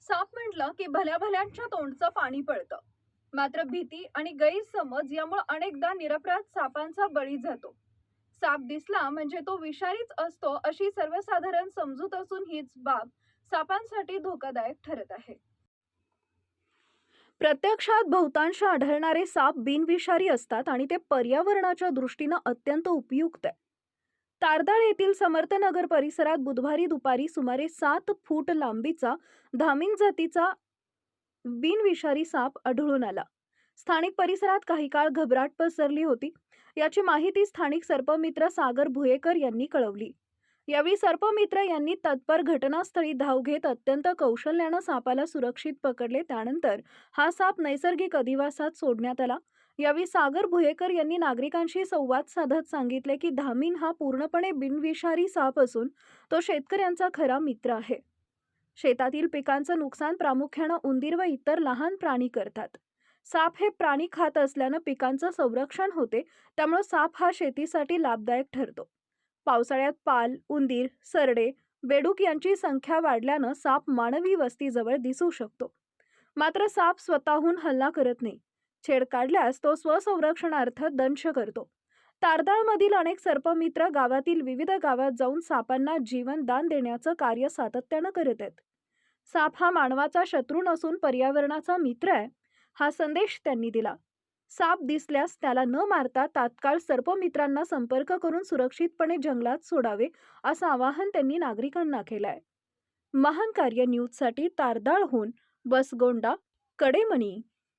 साप म्हटलं की भल्या भल्यांच्या तोंडचं पाणी पळतं. मात्र भीती आणि गैरसमज यामुळे अनेकदा निरपराध सापांचा बळी जातो. साप दिसला म्हणजे तो विषारीच असतो अशी सर्वसाधारण समजूत असून हीच बाब सापांसाठी धोकादायक ठरत आहे. प्रत्यक्षात बहुतांश आढळणारे साप बिनविषारी असतात आणि ते पर्यावरणाच्या दृष्टीनं अत्यंत उपयुक्त आहे. तारदाळ येथील समर्थनगर परिसरात बुधवारी दुपारी सुमारे 7 फूट लांबीचा धामिंग जातीचा बिनविषारी साप आढळून आला. स्थानिक परिसरात काही काळ घबराट पसरली होती. याची माहिती स्थानिक सर्पमित्र सागर भुयेकर यांनी कळवली. यावेळी सर्पमित्र यांनी तत्पर घटनास्थळी धाव घेत अत्यंत कौशल्यानं सापाला सुरक्षित पकडले. त्यानंतर हा साप नैसर्गिक अधिवासात सोडण्यात आला. यावेळी सागर भुयेकर यांनी नागरिकांशी संवाद साधत सांगितले की धामीन हा पूर्णपणे बिनविषारी साप असून तो शेतकऱ्यांचा खरा मित्र आहे. शेतातील पिकांचं नुकसान प्रामुख्यानं उंदीर व इतर लहान प्राणी करतात. साप हे प्राणी खात असल्यानं पिकांचं संरक्षण होते, त्यामुळे साप हा शेतीसाठी लाभदायक ठरतो. पावसाळ्यात पाल, उंदीर, सरडे, बेडूक यांची संख्या वाढल्यानं साप मानवी वस्तीजवळ दिसू शकतो. मात्र साप स्वतःहून हल्ला करत नाही. छेड काढल्यास तो स्वसंरक्षणार्थ दंश करतो. तारदाळमधील अनेक सर्पमित्र गावातील विविध गावात जाऊन सापांना जीवनदान देण्याचं कार्य सातत्यानं करत आहेत. साप हा मानवाचा शत्रू नसून पर्यावरणाचा मित्र आहे, हा संदेश त्यांनी दिला. साप दिसल्यास त्याला न मारता तात्काळ सर्पमित्रांना संपर्क करून सुरक्षितपणे जंगलात सोडावे, असं आवाहन त्यांनी नागरिकांना केलं आहे. महान कार्य न्यूजसाठी तारदाळहून बसगोंडा कडेमणी